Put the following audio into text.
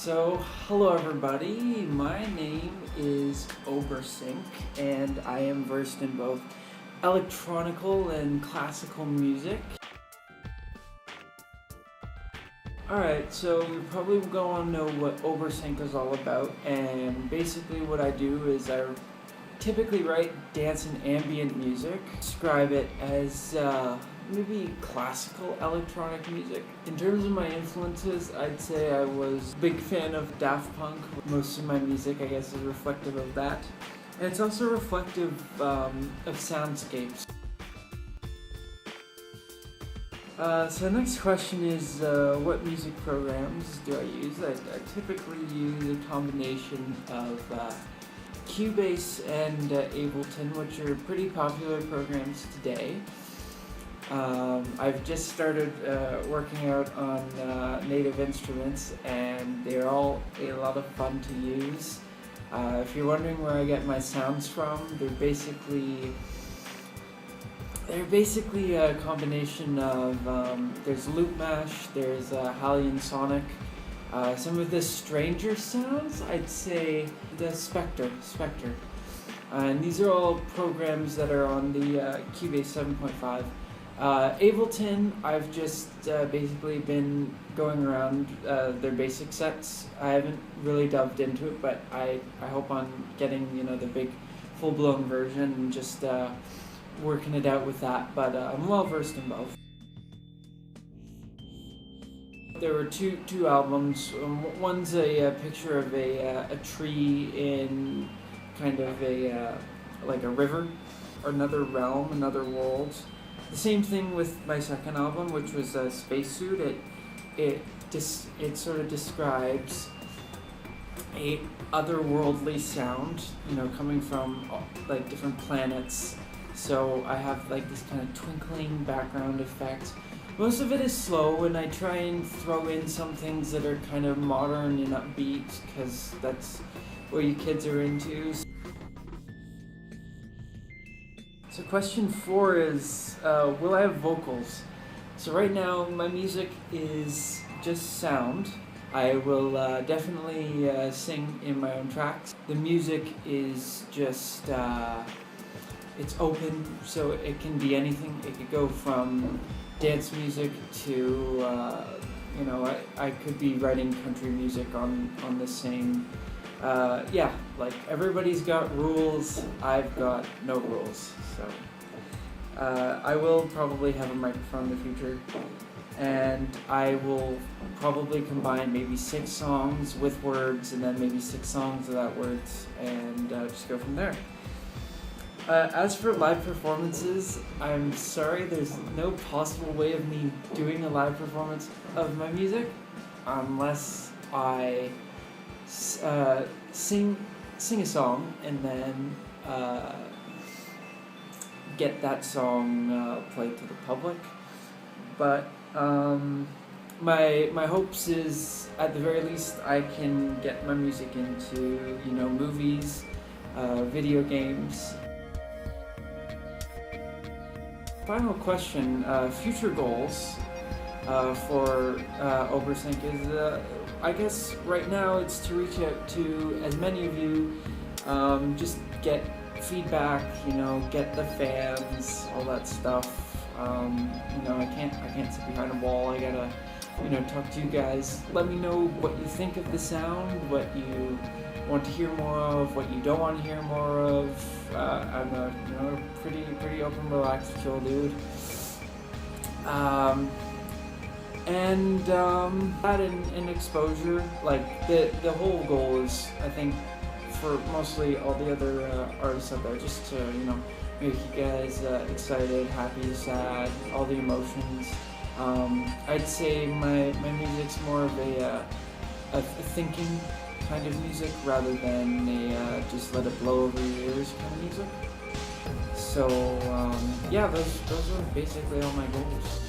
So, hello everybody, my name is Obersync, and I am versed in both electronical and classical music. Alright, so you probably go on to know what Obersync is all about, and basically what I do is I typically write dance and ambient music, describe it as maybe classical electronic music. In terms of my influences, I'd say I was a big fan of Daft Punk. Most of my music, I guess, is reflective of that. And it's also reflective of soundscapes. So the next question is, what music programs do I use? I typically use a combination of Cubase and Ableton, which are pretty popular programs today. I've just started working out on native instruments, and they're all a lot of fun to use. If you're wondering where I get my sounds from, they're basically a combination of there's loop mash, there's Hallian Sonic, some of the stranger sounds, I'd say the Spectre. And these are all programs that are on the Cubase 7.5. Ableton, I've just basically been going around their basic sets. I haven't really delved into it, but I hope on getting the big full-blown version and just working it out with that. But I'm well versed in both. There were two albums. One's a picture of a tree in kind of like a river, or another realm, another world. The same thing with my second album, which was a Spacesuit. It sort of describes a otherworldly sound, coming from like different planets. So I have like this kind of twinkling background effect. Most of it is slow, and I try and throw in some things that are kind of modern and upbeat, because that's what you kids are into. So question 4 is, will I have vocals? So right now my music is just sound. I will definitely sing in my own tracks. The music is just, it's open, so it can be anything. It could go from dance music to, I could be writing country music on the same. Like everybody's got rules, I've got no rules. So I will probably have a microphone in the future, and I will probably combine maybe 6 songs with words, and then maybe 6 songs without words, and just go from there. As for live performances, I'm sorry, there's no possible way of me doing a live performance of my music unless I sing a song and then get that song played to the public. But my hopes is, at the very least, I can get my music into movies, video games. Final question, future goals for Obersync is, I guess right now it's to reach out to as many of you, just get feedback, get the fans, all that stuff. I can't sit behind a wall. I gotta, talk to you guys. Let me know what you think of the sound, what you want to hear more of, what you don't want to hear more of. I'm a pretty open, relaxed, chill dude. And that and exposure, like the whole goal is, I think, for mostly all the other artists out there, just to make you guys excited, happy, sad, all the emotions. I'd say my music's more of a thinking kind of music rather than a just let it blow over your ears kind of music. So those are basically all my goals.